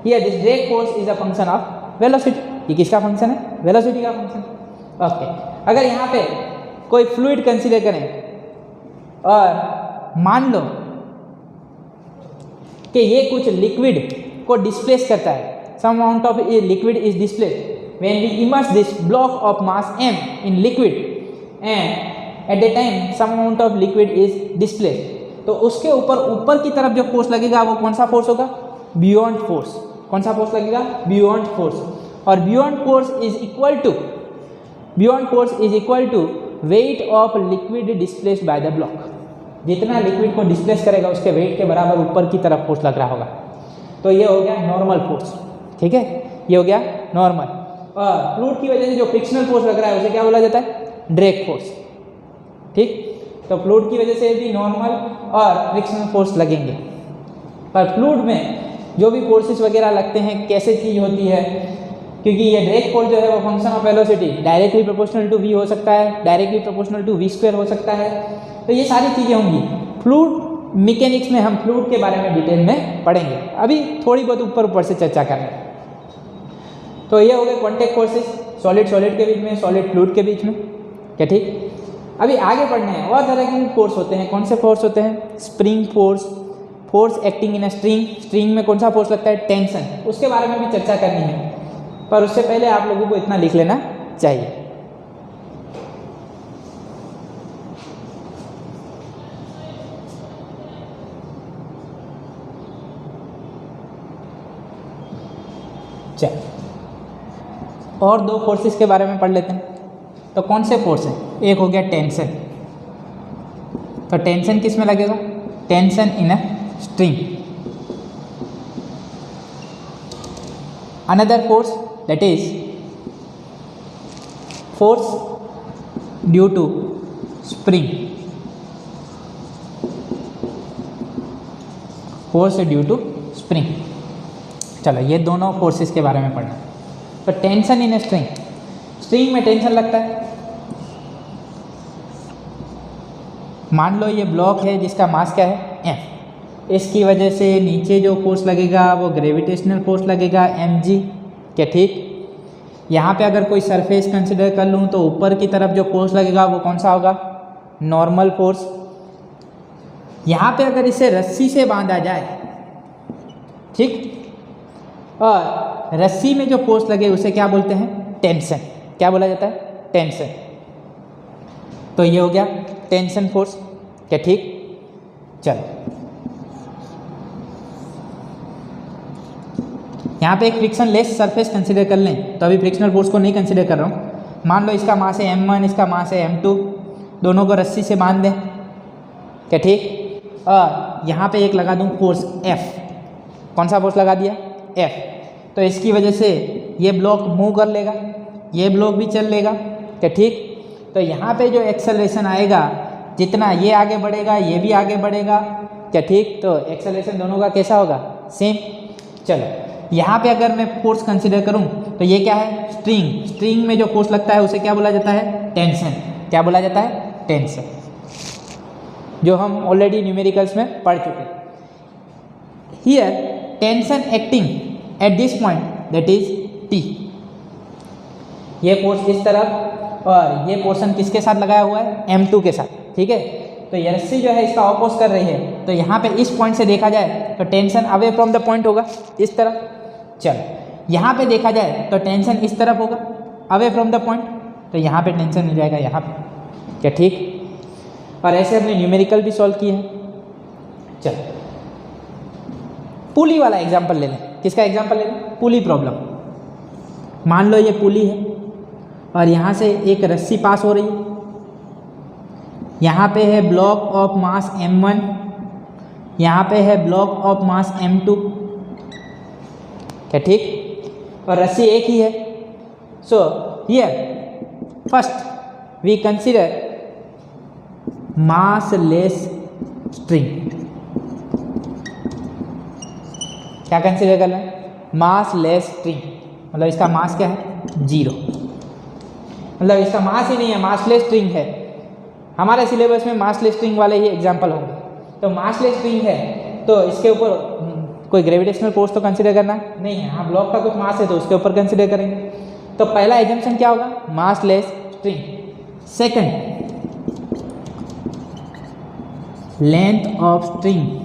here this drag force is the function of velocity. ये किसका function है? Velocity का function. Okay, अगर यहाँ पे कोई fluid consider करें और मान लो कि ये कुछ लिक्विड को डिस्प्लेस करता है, some amount of a liquid is displaced when we immerse this block of mass m in liquid and at the time some amount of liquid is displaced, तो उसके ऊपर की तरफ जो फोर्स लगेगा वो कौन सा फोर्स होगा? Buoyant force. कौन सा फोर्स लगेगा? Buoyant force. और buoyant force is equal to weight of liquid displaced by the block. जितना लिक्विड को डिस्प्लेस करेगा उसके वेट के बराबर ऊपर की तरफ फोर्स लग रहा होगा। तो ये हो गया नॉर्मल फोर्स। ठीक है, ये हो गया नॉर्मल। और फ्लूइड की वजह से जो फ्रिक्शनल फोर्स लग रहा है उसे क्या बोला जाता है? Drag force. ठीक, तो फ्लूइड की वजह से भी नॉर्मल और फ्रिक्शनल फोर्स लगेंगे। पर फ्लूइड में जो भी फोर्सेस वगैरह लगते हैं कैसे चीज़ होती है? क्योंकि ये ड्रैग फोर्स जो है वो function of velocity directly proportional to v हो सकता है, डायरेक्टली प्रोपोर्शनल टू v² हो सकता है। तो ये सारी चीज़ें होंगी। फ्लूइड मैकेनिक्स में हम फ्लूइड के बारे में डिटेल में पढ़ेंगे, अभी थोड़ी बहुत ऊपर से चर्चा कर रहे हैं। तो ये हो गए कॉन्टैक्ट फोर्सेस, सॉलिड के बीच में, सॉलिड फ्लूइड के बीच में। क्या ठीक। अभी आगे पढ़ने हैं और तरह के फोर्स होते हैं। कौन से फोर्स होते हैं? Spring force, force acting in a string, string में कौन सा फोर्स लगता है? टेंशन, उसके बारे में भी चर्चा करनी है, पर उससे पहले आप लोगों को इतना लिख लेना चाहिए। चल, और दो फोर्सेस के बारे में पढ़ लेते हैं। तो कौन से फोर्स हैं? एक हो गया टेंशन, तो टेंशन किस में लगेगा? Tension in a string. Another force that is force due to spring, force due to spring. चलो ये दोनों फोर्सेस के बारे में पढ़ना। तो टेंशन इन स्ट्रिंग, स्ट्रिंग में टेंशन लगता है। मान लो ये ब्लॉक है जिसका मास क्या है? F। इसकी वजह से नीचे जो फोर्स लगेगा वो ग्रेविटेशनल फोर्स लगेगा mg, क्या ठीक। यहाँ पे अगर कोई सरफेस कंसिडर कर लूँ तो ऊपर की तरफ जो फोर्स लगेगा वो कौन सा होगा? Normal force. यहाँ पे अगर इसे रस्सी से बांधा जाए, ठीक, और रस्सी में जो फोर्स लगे उसे क्या बोलते हैं? टेंशन। क्या बोला जाता है? टेंशन। तो ये हो गया टेंशन फोर्स, क्या ठीक। चलो यहाँ पे एक फ्रिक्शन लेस सरफेस कंसीडर कर लें, तो अभी फ्रिक्शनल फोर्स को नहीं कंसीडर कर रहा हूँ। मान लो इसका मास है m1, इसका मास है m2, दोनों को रस्सी से बांध दें, क्या ठीक। और यहाँ पे एक लगा दूँ फोर्स F। कौन सा फोर्स लगा दिया? F। तो इसकी वजह से ये ब्लॉक मूव कर लेगा, ये ब्लॉक भी चल लेगा, क्या ठीक। तो यहाँ पे जो एक्सेलरेशन आएगा, जितना ये आगे बढ़ेगा ये भी आगे बढ़ेगा, क्या ठीक। तो एक्सेलरेशन दोनों का कैसा होगा? सेम। चलो यहाँ पे अगर मैं फोर्स कंसीडर करूँ तो ये क्या है? स्ट्रिंग। स्ट्रिंग में जो फोर्स लगता है उसे क्या बोला जाता है? टेंशन। क्या बोला जाता है? टेंशन, जो हम ऑलरेडी न्यूमेरिकल्स में पढ़ चुके हैं। Here tension acting at this point that is T। ये फोर्स इस तरफ और ये पोर्शन किसके साथ लगाया हुआ है? m2 के साथ, ठीक है। तो ये रस्सी जो है इसका ऑपोज कर रही है, तो यहाँ पे इस पॉइंट से देखा जाए तो tension away from the point होगा, इस तरफ। चलो यहाँ पे देखा जाए तो टेंशन इस तरफ होगा, अवे फ्रॉम द पॉइंट, तो यहाँ पे टेंशन मिल जाएगा यहाँ पे, क्या ठीक। और ऐसे हमने न्यूमेरिकल भी सॉल्व किए हैं। चलो पुली वाला एग्जाम्पल ले लें। किसका एग्जाम्पल ले लें? पुली प्रॉब्लम। मान लो ये पुली है और यहाँ से एक रस्सी पास हो रही है। यहाँ पे है ब्लॉक ऑफ मास m1, यहाँ पे है ब्लॉक ऑफ मास m2, क्या ठीक। और रस्सी एक ही है। So here first we consider massless string. क्या कंसिडर कर लें? मास लेस स्ट्रिंग, मतलब इसका मास क्या है? 0, मतलब इसका मास ही नहीं है, मासलेस स्ट्रिंग है। हमारे सिलेबस में मासलेस स्ट्रिंग वाले ही एग्जाम्पल होंगे। तो मासलेस स्ट्रिंग है तो इसके ऊपर कोई ग्रेविटेशनल फोर्स तो कंसीडर करना नहीं है। हाँ, ब्लॉक का कुछ मास है तो उसके ऊपर कंसीडर करेंगे। तो पहला एजम्पशन क्या होगा? Massless string. Second, length of string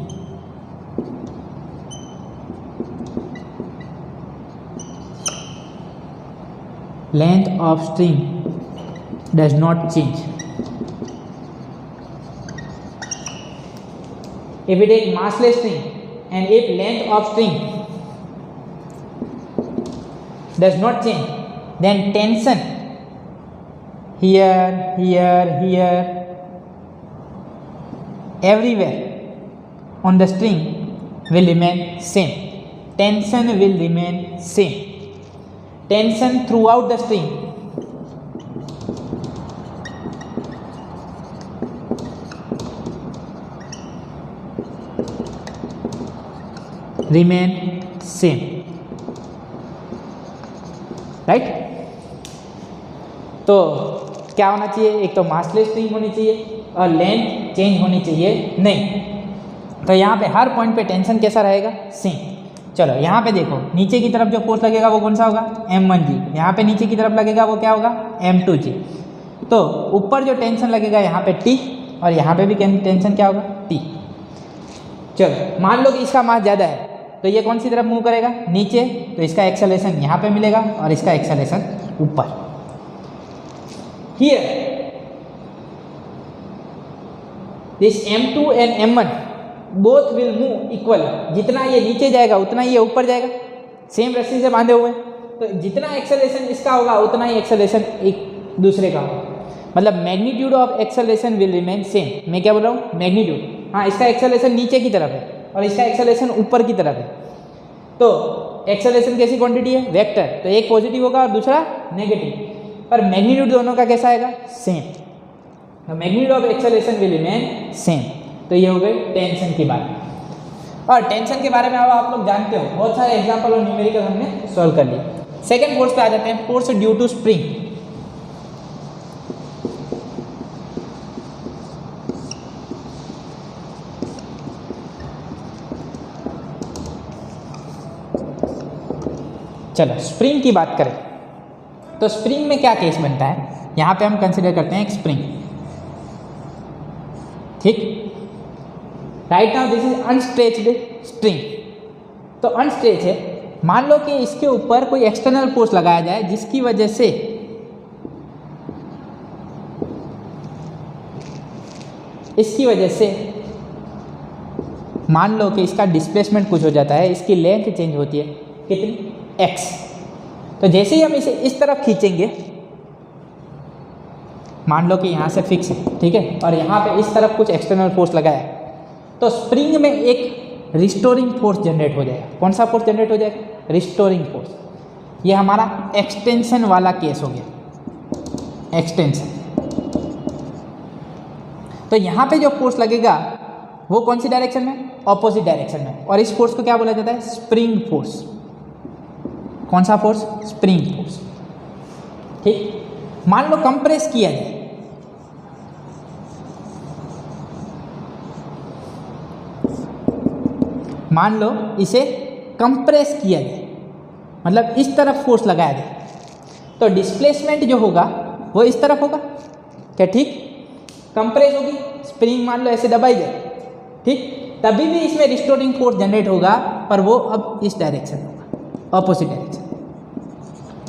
does not change. If we take massless string and if length of string does not change, then tension here, everywhere on the string will remain same. Tension will remain same. Tension throughout the string remain same, right. तो क्या होना चाहिए? एक तो massless string होनी चाहिए और length change होनी चाहिए नहीं। तो यहाँ पे हर पॉइंट पे टेंशन कैसा रहेगा? सेम। चलो यहाँ पे देखो, नीचे की तरफ जो फोर्स लगेगा वो कौन सा होगा? m1g। यहाँ पे नीचे की तरफ लगेगा वो क्या होगा? m2g। तो ऊपर जो टेंशन लगेगा यहाँ पे T और यहाँ पे भी टेंशन क्या होगा T। चलो मान लो कि इसका मास ज़्यादा है तो ये कौन सी तरफ मूव करेगा नीचे, तो इसका एक्सेलरेशन यहाँ पे मिलेगा और इसका एक्सेलरेशन ऊपर। Here this M2 and M1 both will move equal. जितना ये नीचे जाएगा उतना ये ऊपर जाएगा, सेम रस्सी से बांधे हुए, तो जितना एक्सेलरेशन इसका होगा उतना ही एक्सेलरेशन एक दूसरे का होगा। मतलब magnitude of acceleration will remain same. मैं क्या बोल रहा हूँ मैग्नीट्यूड, हाँ इसका एक्सेलरेशन नीचे की तरफ है और इसका एक्सेलरेशन ऊपर की तरफ है। तो एक्सेलरेशन कैसी क्वांटिटी है वेक्टर, तो एक पॉजिटिव होगा और दूसरा नेगेटिव, पर मैग्नीट्यूड दोनों का कैसा आएगा same. The magnitude of acceleration will remain same. तो ये हो गई टेंशन की बात। और टेंशन के बारे में अब आप लोग जानते हो, बहुत सारे एग्जाम्पल और न्यूमेरिकल हमने सॉल्व कर लिए। सेकेंड फोर्स पे आ जाते हैं, फोर्स ड्यू टू स्प्रिंग। चलो स्प्रिंग की बात करें तो स्प्रिंग में क्या केस बनता है, यहाँ पे हम कंसिडर करते हैं एक स्प्रिंग। ठीक, right now this is unstretched spring. तो अनस्ट्रेच है, मान लो कि इसके ऊपर कोई एक्सटर्नल फोर्स लगाया जाए जिसकी वजह से मान लो कि इसका डिस्प्लेसमेंट कुछ हो जाता है, इसकी लेंथ चेंज होती है कितनी x। तो जैसे ही हम इसे इस तरफ खींचेंगे, मान लो कि यहाँ से फिक्स है, ठीक है, और यहाँ पे इस तरफ कुछ एक्सटर्नल फोर्स लगाया है, तो स्प्रिंग में एक रिस्टोरिंग फोर्स जनरेट हो जाएगा। कौन सा फोर्स जनरेट हो जाएगा, रिस्टोरिंग फोर्स। ये हमारा एक्सटेंशन वाला केस हो गया, एक्सटेंशन। तो यहाँ पे जो फोर्स लगेगा वो कौन सी डायरेक्शन में, ऑपोजिट डायरेक्शन में, और इस फोर्स को क्या बोला जाता है, स्प्रिंग फोर्स। कौन सा फोर्स, स्प्रिंग फोर्स। ठीक, मान लो कंप्रेस किया जाए, मान लो इसे कंप्रेस किया जाए, मतलब इस तरफ फोर्स लगाया जाए, तो डिस्प्लेसमेंट जो होगा वो इस तरफ होगा क्या, ठीक, कंप्रेस होगी स्प्रिंग, मान लो ऐसे दबाई जाए, ठीक, तभी भी इसमें रिस्टोरिंग फोर्स जनरेट होगा, पर वो अब इस डायरेक्शन होगा, ऑपोजिट डायरेक्शन।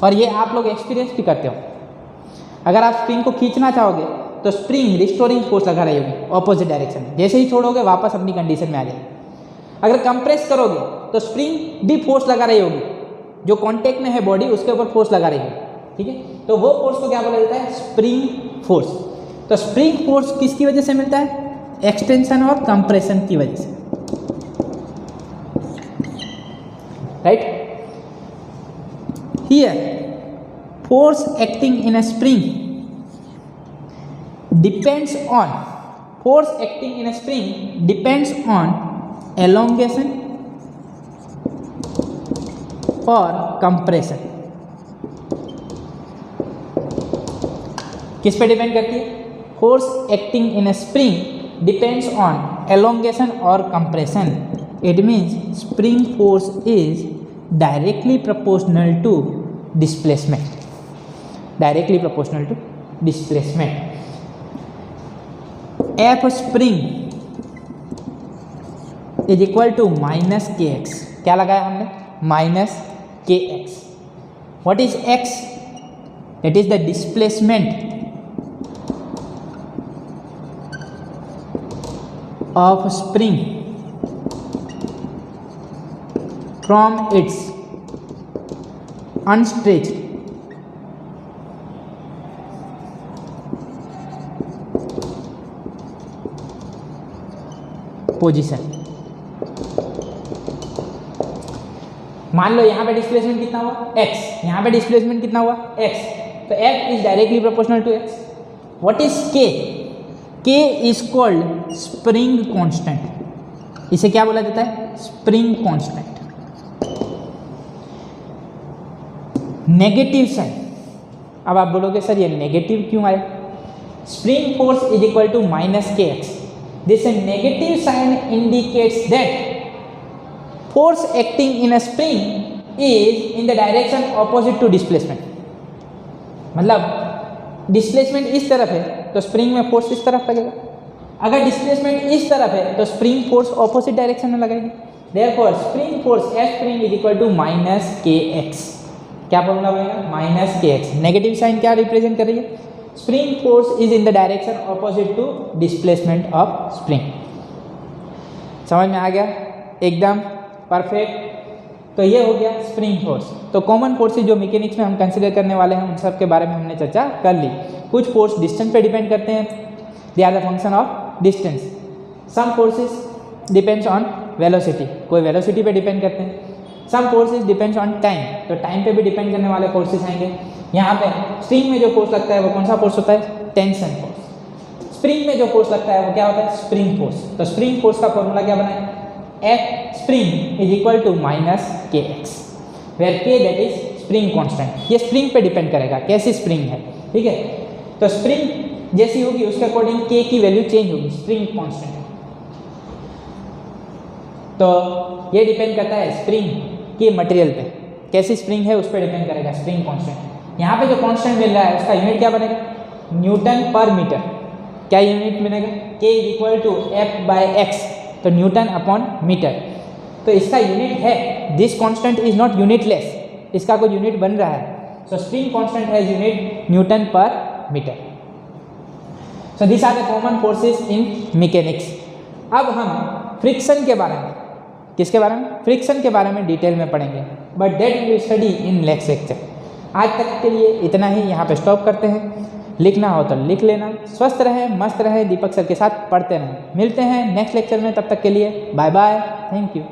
और ये आप लोग एक्सपीरियंस भी करते हो, अगर आप स्प्रिंग को खींचना चाहोगे तो स्प्रिंग रिस्टोरिंग फोर्स लगा रही होगी ऑपोजिट डायरेक्शन में, जैसे ही छोड़ोगे वापस अपनी कंडीशन में आ जाएगी। अगर कंप्रेस करोगे तो स्प्रिंग भी फोर्स लगा रही होगी, जो कांटेक्ट में है बॉडी उसके ऊपर फोर्स लगा रही होगी, ठीक है, तो वो फोर्स को क्या बोला जाता है, स्प्रिंग फोर्स। तो स्प्रिंग फोर्स किसकी वजह से मिलता है, एक्सटेंशन और कंप्रेशन की वजह से, right. Here force acting in a spring depends on, force acting in a spring depends on elongation और compression। किस पे डिपेंड करती है, force acting in a spring depends on elongation और compression। It means spring force is directly proportional to displacement, directly proportional to displacement. F spring is equal to minus K X. क्या लगाया हमने, minus K X. What is X, it is the displacement of spring from its unstretched position. मान लो यहाँ पे displacement कितना हुआ, x, यहाँ पे डिस्प्लेसमेंट कितना हुआ, x, तो f is directly proportional to x। What is k, k is called spring constant. इसे क्या बोला जाता है, स्प्रिंग कांस्टेंट। नेगेटिव साइन, अब आप बोलोगे सर ये नेगेटिव क्यों आया, spring force is equal to minus K X. This negative sign indicates that force acting in a spring is in the direction opposite to displacement। मतलब displacement इस तरफ है तो स्प्रिंग में फोर्स इस तरफ लगेगा, अगर डिस्प्लेसमेंट इस तरफ है तो स्प्रिंग फोर्स ऑपोजिट डायरेक्शन में लगेगी। Therefore spring force F spring is equal to minus K X. क्या फॉर्मूला बनेगा? Minus K X. Negative sign क्या रिप्रेजेंट कर रही है? Spring force is in the direction opposite to displacement of spring. समझ में आ गया? एकदम परफेक्ट। तो ये हो गया स्प्रिंग फोर्स। तो कॉमन फोर्सेज जो मैकेनिक्स में हम कंसिडर करने वाले हैं उन सब के बारे में हमने चर्चा कर ली। कुछ फोर्स डिस्टेंस पे डिपेंड करते हैं, they are the function of distance. Some forces depends on velocity, कोई वेलोसिटी पे डिपेंड करते हैं। Some forces depends on time, तो टाइम पे भी डिपेंड करने वाले फोर्सेज आएंगे। यहाँ पे स्प्रिंग में जो फोर्स लगता है वो कौन सा फोर्स होता है? Tension force. स्प्रिंग में जो फोर्स लगता है वो क्या होता है? Spring force. तो स्प्रिंग फोर्स का फॉर्मूला क्या बना है? F spring is equal to minus K X, where K that is spring constant. ये स्प्रिंग पे डिपेंड करेगा कैसी स्प्रिंग है, ठीक है। तो स्प्रिंग जैसी होगी उसके अकॉर्डिंग के की वैल्यू चेंज होगी, स्प्रिंग कांस्टेंट। तो ये डिपेंड करता है स्प्रिंग की मटेरियल पे, कैसी स्प्रिंग है उस पर डिपेंड करेगा स्प्रिंग कांस्टेंट। यहाँ पे जो कांस्टेंट मिल रहा है उसका यूनिट क्या बनेगा? Newton per metre. क्या यूनिट मिलेगा? K is equal to F by X, तो न्यूटन अपॉन मीटर। तो इसका यूनिट है, this constant is not unitless, इसका कोई यूनिट बन रहा है। So spring constant has unit Newton per metre. So this are the common forces in mechanics. अब हम फ्रिक्शन के बारे में, किसके बारे में? फ्रिक्शन के बारे में डिटेल में पढ़ेंगे, but that will study in next lecture. आज तक के लिए इतना ही, यहाँ पे स्टॉप करते हैं। लिखना हो तो लिख लेना। स्वस्थ रहे, मस्त रहे, दीपक सर के साथ पढ़ते रहें। मिलते हैं नेक्स्ट लेक्चर में, तब तक के लिए बाय बाय, थैंक यू।